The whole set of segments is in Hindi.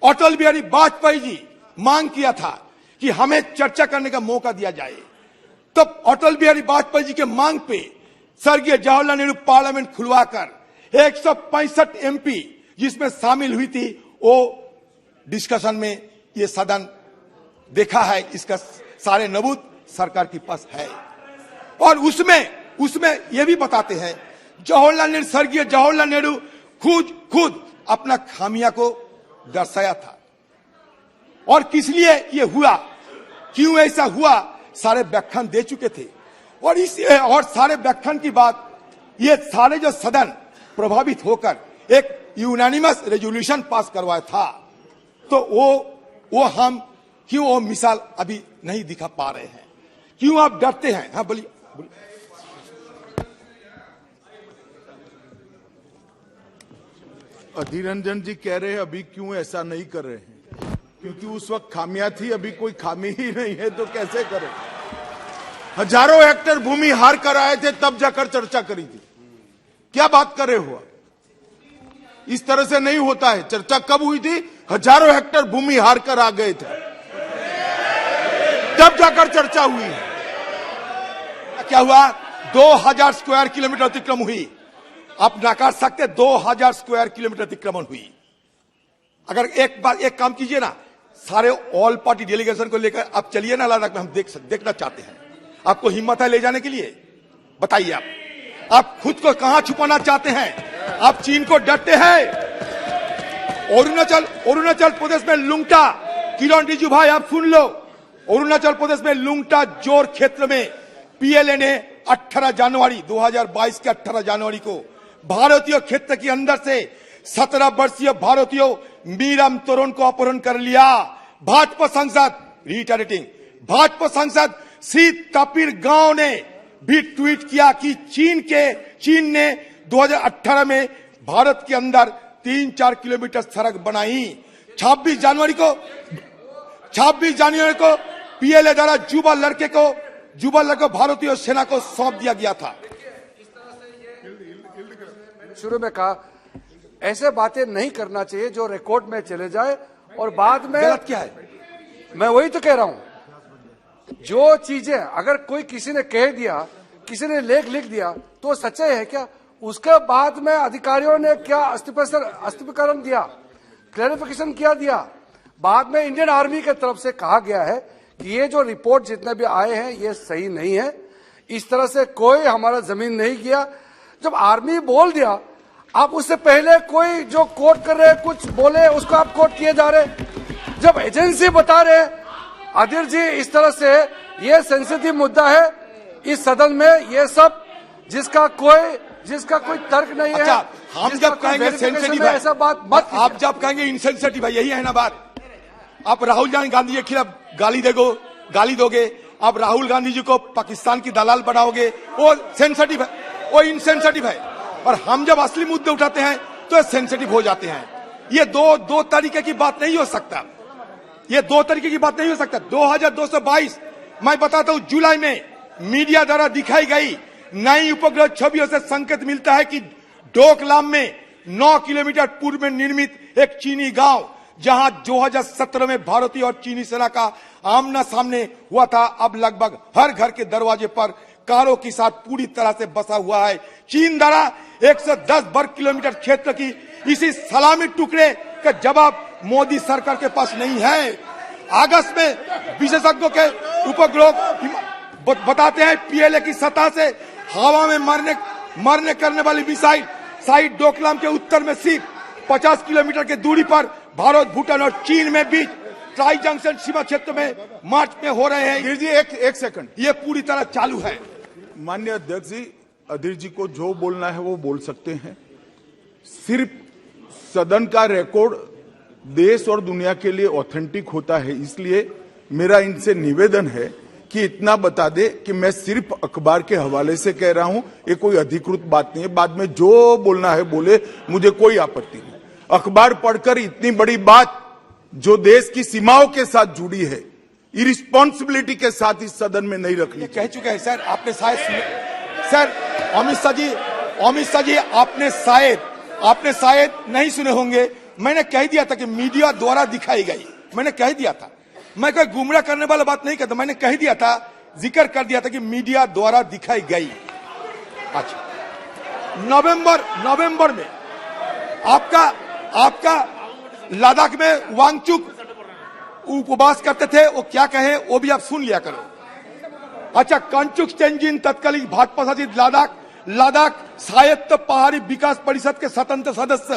अटल बिहारी वाजपेयी जी मांग किया था कि हमें चर्चा करने का मौका दिया जाए, तब अटल बिहारी वाजपेयी जी के मांग पे स्वर्गीय जवाहरलाल नेहरू पार्लियामेंट खुलवाकर 165 एमपी जिसमें शामिल हुई थी, वो डिस्कशन में ये सदन देखा है, इसका सारे नबूत सरकार के पास है। और उसमें ये भी बताते हैं स्वर्गीय जवाहरलाल नेहरू खुद अपना खामिया को दर्शाया था, और किस लिए ये हुआ, क्यों ऐसा हुआ, सारे व्याख्यान दे चुके थे। और सारे व्याख्यान की बात, ये सारे जो सदन प्रभावित होकर एक यूनानिमस रेजोल्यूशन पास करवाया था, तो वो हम क्यों वो मिसाल अभी नहीं दिखा पा रहे हैं, क्यों आप डरते हैं? हाँ बोलिए। अधीर रंजन जी कह रहे हैं अभी क्यों ऐसा नहीं कर रहे हैं, क्योंकि उस वक्त खामियां थी, अभी कोई खामी ही नहीं है तो कैसे करें। हजारों हेक्टेयर भूमि हार कर आए थे तब जाकर चर्चा करी थी, क्या बात कर रहे हो? इस तरह से नहीं होता है। चर्चा कब हुई थी? हजारों हेक्टेयर भूमि हार कर आ गए थे तब जाकर चर्चा हुई है। क्या हुआ? 2000 स्क्वायर किलोमीटर अतिक्रमण हुई। आप नकार सकते 2000 स्क्वायर किलोमीटर अतिक्रमण हुई। अगर एक काम कीजिए ना, सारे ऑल पार्टी डेलीगेशन को लेकर आप चलिए ना लद्दाख में, हम देखना चाहते हैं। आपको हिम्मत है ले जाने के लिए? बताइए आप खुद को कहां छुपाना चाहते हैं? आप चीन को डरते हैं। अरुणाचल प्रदेश में लुंगटा, किरण रिजिजू भाई आप सुन लो, अरुणाचल प्रदेश में लुंगटा जोर क्षेत्र में पीएलए ने 18 जनवरी 2022 के 18 जनवरी को भारतीय क्षेत्र के अंदर से 17 वर्षीय भारतीय मीराम तोरण को अपहरण कर लिया। भाजपा सांसद भाजपा सांसद श्री तपीर गांव ने भी ट्वीट किया कि चीन ने 2018 में भारत के अंदर 3-4 किलोमीटर सड़क बनाई। 26 जनवरी को पीएलए द्वारा युवा लड़के को भारतीय सेना को सौंप दिया गया था। शुरू में कहा ऐसे बातें नहीं करना चाहिए जो रिकॉर्ड में चले जाए और बाद में गलत क्या है? मैं वही तो कह रहा हूं, जो चीजें अगर कोई किसी ने कह दिया, किसी ने लेख लिख दिया तो सच्चाई है क्या? उसके बाद में अधिकारियों ने क्या स्पष्टीकरण दिया, क्लैरिफिकेशन क्या दिया? बाद में इंडियन आर्मी की तरफ से कहा गया है कि ये जो रिपोर्ट जितने भी आए हैं ये सही नहीं है, इस तरह से कोई हमारा जमीन नहीं किया। जब आर्मी बोल दिया, आप उससे पहले कोई जो कोर्ट कर रहे कुछ बोले उसको आप कोर्ट किए जा रहे। जब एजेंसी बता रहे अधीर जी इस तरह से ये सेंसिटिव मुद्दा है इस सदन में, ये सब जिसका कोई तर्क नहीं है। अच्छा, हम जब कहेंगे सेंसिटिव है, ऐसा बात मत, आप जब कहेंगे इनसेंसिटिव है, यही है ना बात। आप राहुल गांधी के खिलाफ गाली दोगे, आप राहुल गांधी जी को पाकिस्तान की दलाल बनाओगे, वो सेंसिटिव है, वो इनसेंसिटिव है। और हम जब असली मुद्दे उठाते हैं तो सेंसिटिव हो जाते हैं। ये दो तरीके की बात नहीं हो सकता, ये 2 तरीके की बात नहीं हो सकता। 2222 मैं बताता हूं, जुलाई में मीडिया द्वारा दिखाई गई नई उपग्रह छवियों से संकेत मिलता है कि डोकलाम में 9 किलोमीटर पूर्व में निर्मित एक चीनी गांव, जहां 2017 में भारतीय और चीनी सेना का आमना सामने हुआ था, अब लगभग हर घर के दरवाजे पर कारों के साथ पूरी तरह से बसा हुआ है। चीन द्वारा 110 वर्ग किलोमीटर क्षेत्र की इसी सलामी टुकड़े का जवाब मोदी सरकार के पास नहीं है। अगस्त में विशेषज्ञों के उपग्रह बताते हैं पीएलए की सतह से हवा में मरने करने वाली मिसाइल साइट डोकलाम के उत्तर में सिर्फ 50 किलोमीटर की दूरी पर भारत, भूटान और चीन में बीच ट्राई जंक्शन सीमा क्षेत्र में मार्च में हो रहे हैं। जी एक सेकंड, ये पूरी तरह चालू है। माननीय अध्यक्ष जी, अधीर जी को जो बोलना है वो बोल सकते हैं। सिर्फ सदन का रिकॉर्ड देश और दुनिया के लिए ऑथेंटिक होता है, इसलिए मेरा इनसे निवेदन है कि इतना बता दे कि मैं सिर्फ अखबार के हवाले से कह रहा हूं, ये कोई अधिकृत बात नहीं है। बाद में जो बोलना है बोले, मुझे कोई आपत्ति नहीं। अखबार पढ़कर इतनी बड़ी बात जो देश की सीमाओं के साथ जुड़ी है, इरिस्पॉन्सिबिलिटी के साथ इस सदन में नहीं रखनी। कह चुके हैं सर, आपने शायद सर अमित शाह जी आपने शायद नहीं सुने होंगे। मैंने कह दिया था कि मीडिया द्वारा दिखाई गई, मैंने कह दिया था, मैं कोई गुमराह करने वाला बात नहीं करता, मैंने कह दिया था, जिक्र कर दिया था कि मीडिया द्वारा दिखाई गई। अच्छा, नवंबर में आपका लद्दाख में वांगचुक उपवास करते थे, वो क्या कहे वो भी आप सुन लिया करो। अच्छा, कंचुक तेंजिन तत्कालीन भाजपा शासित लद्दाख स्वायत्त पहाड़ी विकास परिषद के स्वतंत्र सदस्य,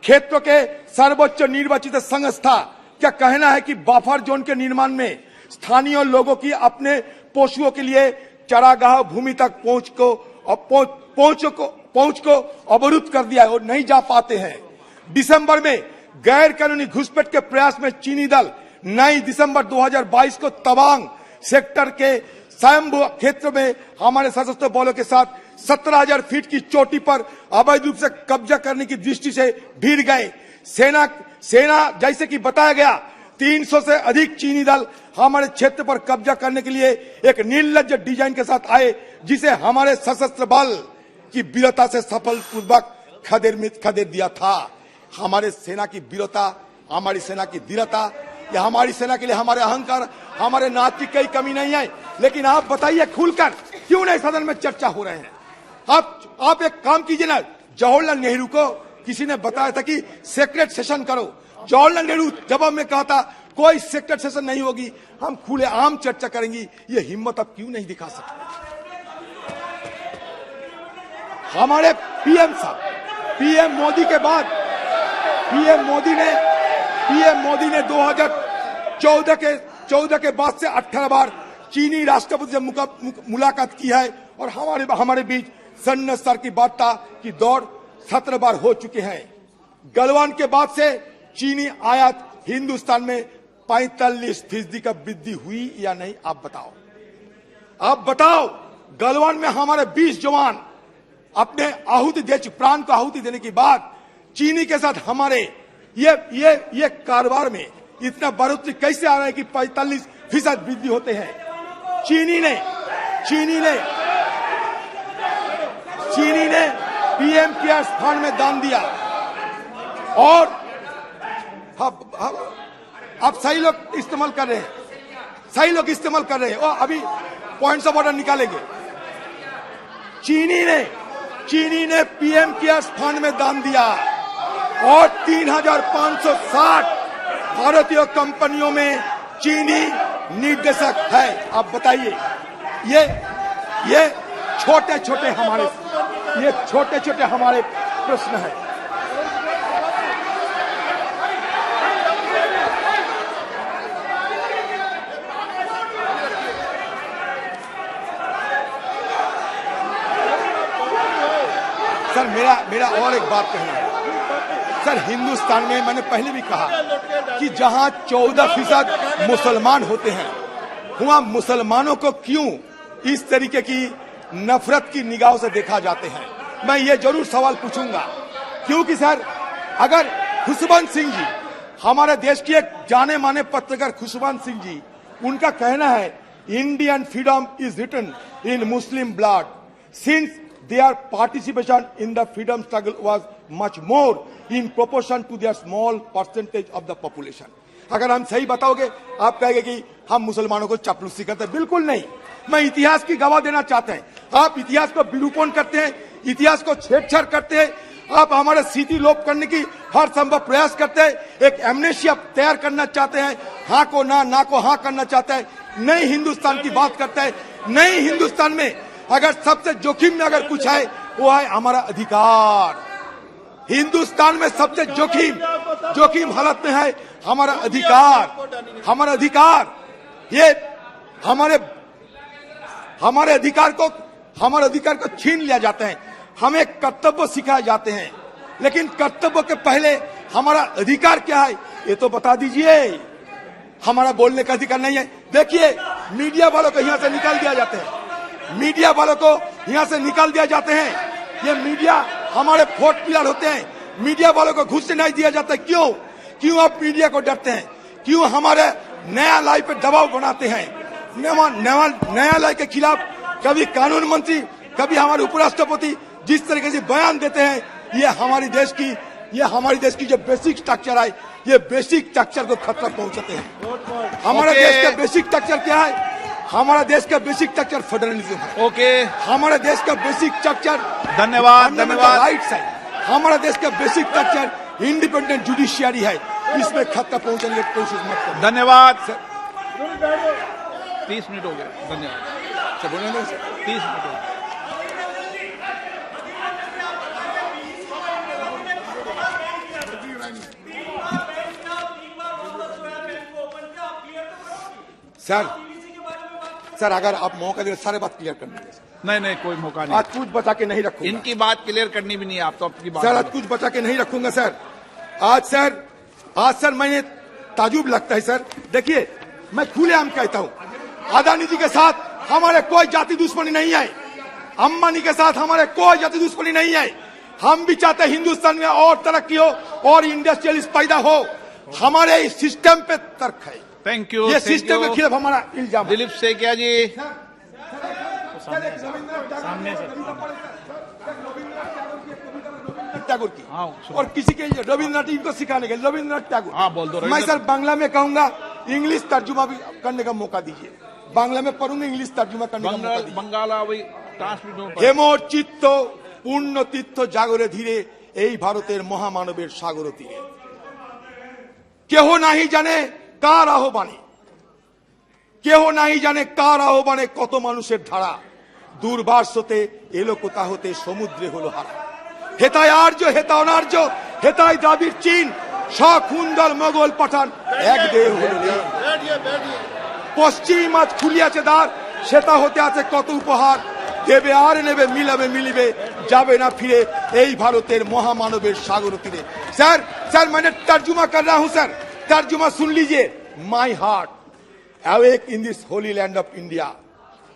क्षेत्र के सर्वोच्च निर्वाचित संस्था, क्या कहना है कि बफर जोन के निर्माण में स्थानीय लोगों की अपने पशुओं के लिए चरागाह भूमि तक पहुंच को अवरुद्ध कर दिया है और नहीं जा पाते हैं। दिसंबर में गैर कानूनी घुसपैठ के प्रयास में चीनी दल 9 दिसंबर 2022 को तवांग सेक्टर के स्वयंभू क्षेत्र में हमारे सशस्त्र बलों के साथ 17,000 फीट की चोटी पर अवैध रूप से कब्जा करने की दृष्टि से भिड़ गए। सेना जैसे कि बताया गया 300 से अधिक चीनी दल हमारे क्षेत्र पर कब्जा करने के लिए एक निर्लज्ज डिजाइन के साथ आए, जिसे हमारे सशस्त्र बल की वीरता से सफलपूर्वक खदेड़ दिया था। हमारे सेना की वीरता, हमारी सेना की धीरता, या हमारी सेना के लिए हमारे अहंकार, हमारे नाच की कोई कमी नहीं है। लेकिन आप बताइए खुलकर, क्यों नहीं सदन में चर्चा हो रहे हैं? आप एक काम कीजिए ना, जवाहरलाल नेहरू को किसी ने बताया था कि सेक्रेट सेशन करो, जवाहरलाल नेहरू जवाब में कहा था कोई सेक्रेट सेशन नहीं होगी, हम खुले आम चर्चा करेंगी। ये हिम्मत आप क्यों नहीं दिखा सकते? हमारे पीएम साहब, पीएम मोदी के बाद पीएम मोदी ने 2014 के बाद से 18 बार चीनी राष्ट्रपति से मुलाकात की है और हमारे बीच सैन्य स्तर की वार्ता की दौर 17 बार हो चुके हैं। गलवान के बाद से चीनी आयात हिंदुस्तान में 45% का वृद्धि हुई या नहीं? आप बताओ। गलवान में हमारे 20 जवान अपने प्राण को आहुति देने के बाद चीनी के साथ हमारे ये कारोबार में इतना बढ़ोतरी कैसे आ रहा है कि 45% वृद्धि होते हैं? चीनी ने पीएम केयर्स फंड में दान दिया और अब सही लोग इस्तेमाल कर रहे हैं, और अभी पॉइंट्स ऑफ ऑर्डर निकालेंगे। चीनी ने पीएम केयर्स फंड में दान दिया और 3,560 भारतीय कंपनियों में चीनी निर्देशक है। आप बताइए, ये छोटे छोटे हमारे प्रश्न है। सर, मेरा और एक बात कहना है सर। हिंदुस्तान में मैंने पहले भी कहा कि जहां 14% मुसलमान होते हैं, वहां मुसलमानों को क्यों इस तरीके की नफरत की निगाहों से देखा जाते हैं? मैं ये जरूर सवाल पूछूंगा, क्योंकि सर अगर खुशवंत सिंह जी, हमारे देश की एक जाने माने पत्रकार खुशवंत सिंह जी, उनका कहना है Indian freedom is written in Muslim blood since their participation in the freedom struggle was much more in proportion to their small percentage of the population. अगर हम सही बताओगे, आप कहेंगे कि हम मुसलमानों को चापलूसी करते हैं। बिल्कुल नहीं, मैं इतिहास की गवाह देना चाहते हैं। आप इतिहास को विरूपण करते हैं, इतिहास को छेड़छाड़ करते हैं, आप हमारे स्थिति लोप करने की हर संभव प्रयास करते हैं, एक एमनेशिया तैयार करना चाहते हैं, हाँ को ना को हाँ करना चाहते हैं, नई हिंदुस्तान की बात करते हैं। नई हिंदुस्तान में अगर सबसे जोखिम में अगर कुछ है, वो है हमारा अधिकार। हिंदुस्तान में सबसे जोखिम हालत में है हमारा अधिकार। ये हमारे अधिकार को छीन लिया जाता है। हमें कर्तव्य सिखाए जाते हैं, लेकिन कर्तव्य के पहले हमारा अधिकार क्या है ये तो बता दीजिए। हमारा बोलने का अधिकार नहीं है। देखिए, मीडिया वालों को यहाँ से निकाल दिया जाते हैं, ये मीडिया हमारे फोर्थ पिलर होते हैं, मीडिया वालों को घुसने नहीं दिया जाता। क्यों आप मीडिया को डरते हैं? क्यों हमारे न्यायालय पे दबाव बनाते हैं? न्यायालय के खिलाफ कभी कानून मंत्री, कभी हमारे उपराष्ट्रपति जिस तरीके से बयान देते हैं, ये हमारी देश की ये हमारे देश की जो बेसिक स्ट्रक्चर है, ये बेसिक स्ट्रक्चर को खतरा पहुंचाते हैं। हमारे ओके। देश का बेसिक स्ट्रक्चर क्या है? हमारा देश का बेसिक स्ट्रक्चर फेडरलिज्म है। ओके, हमारे देश का बेसिक स्ट्रक्चर धन्यवाद, धन्यवाद। राइट्स है। हमारा देश का बेसिक स्ट्रक्चर इंडिपेंडेंट जुडिशियरी है। इसमें खतरा पहुंचाने की कोशिश मत करो। धन्यवाद। 30 मिनट हो गए, धन्यवाद। सर, बोलने दो सर। 30 मिनट हो गए। सर अगर आप मौका दे सारे बात क्लियर करने दें। नहीं नहीं, कोई मौका नहीं। आज कुछ बचा के नहीं रखूंगा इनकी बात क्लियर करनी भी नहीं है, आप तो अपनी बात सर। आज कुछ बचा के नहीं रखूंगा सर। आज सर मैंने ताजुब लगता है सर। देखिए, मैं खुलेआम कहता हूं, अदानी जी के साथ हमारे कोई जाति दुश्मनी नहीं है, अंबानी के साथ हमारे कोई जाति दुश्मनी नहीं है। हम भी चाहते हैं हिंदुस्तान में और तरक्की हो और इंडस्ट्रियलिस्ट पैदा हो। हमारे इस सिस्टम पे तर्क है। Thank you. ये सिस्टम के खिलाफ हमारा इल्जाम है। दिलीप सेकिया जी, टैगोर की हाँ, और किसी के रविन्द्रनाथ इनको सिखाने के रविन्द्रनाथ टैगोर। हाँ, बोल दो, मैं सर बांग्ला में कहूंगा, इंग्लिश तर्जुमा भी करने का मौका दीजिए। बांग्ला में पढ़ूंगा, इंग्लिश तर्जुमा करने का मौका दीजिए। बंगाला वही ट्रांसलेट हो। হেমোর চিত্ত পূর্ণ তীর্থ জাগরে ধীরে এই ভারতের মহামানবের সাগর তীরে কেহ নাহি জানে কার আহ্বানে, কেহ নাহি জানে কার আহ্বানে কত মানুষের ধারা দুর্বাসতে এলো কোথা হতে সমুদ্রে হলো হারা। হেতায় আর্য হেতা অনার্য, হেতায় দ্রাবিড় চীন, সখুন্দর মোগল পাঠান এক দেহ হলো লীন। পশ্চিম আজ খুলিয়াছে দ্বার, সেটা হতে আছে কত উপহার দেবে আর নেবে মিলাবে মিলিবে যাবে না ফিরে এই ভারতের মহামানবের সাগর তীরে। सर मैंने तर्जुमा कर रहा हूं सर, तर्जुमा सुन लीजिए। My heart awake in this holy land of India.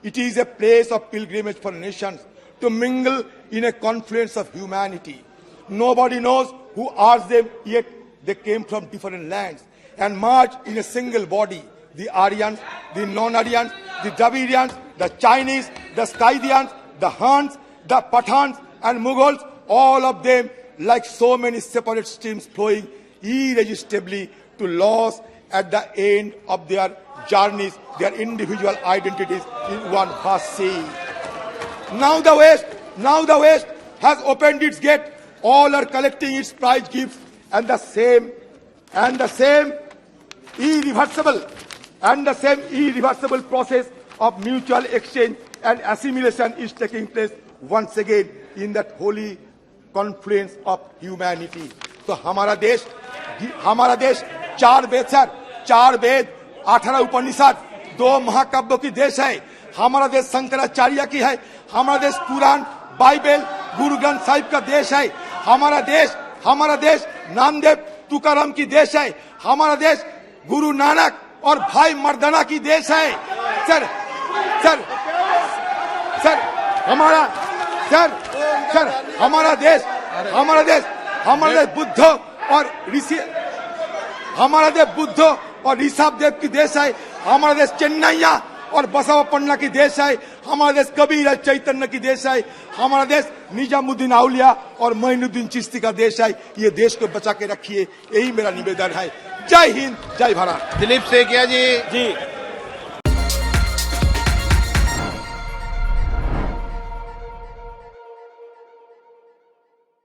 It is a place of pilgrimage for nations to mingle in a confluence of humanity. Nobody knows who asked them, yet they came from different lands and merged in a single body. The Aryans, the non-Aryans, the Dravidians, the Chinese, the Scythians, the Huns, the Pathans and Mughals, all of them like so many separate streams flowing irresistibly to loss at the end of their journeys, their individual identities in one vast sea. Now the West has opened its gate. All are collecting its prize gifts, and the same irreversible process of mutual exchange and assimilation is taking place once again in that holy confluence of humanity. तो हमारा देश 4 वेद सर, 4 वेद, 18 उपनिषद, 2 महाकाव्यों की देश है। हमारा देश शंकराचार्य की है। हमारा देश कुरान, बाइबल, गुरु ग्रंथ साहिब का देश है। हमारा देश नामदेव तुकाराम की देश है। हमारा देश गुरु नानक और भाई मर्दाना की देश है। सर हमारा देश बुद्ध और ऋषि, हमारा देश बुद्ध और ऋषभ देव की देश है। हमारा देश चेन्नैया और बसवपन्ना की देश है। हमारा देश कबीर चैतन्य की देश है। हमारा देश निजामुद्दीन औलिया और मोइनुद्दीन चिश्ती का देश है। ये देश को बचा के रखिए, यही मेरा निवेदन है। जय हिंद, जय भारत। दिलीप सेकिया जी।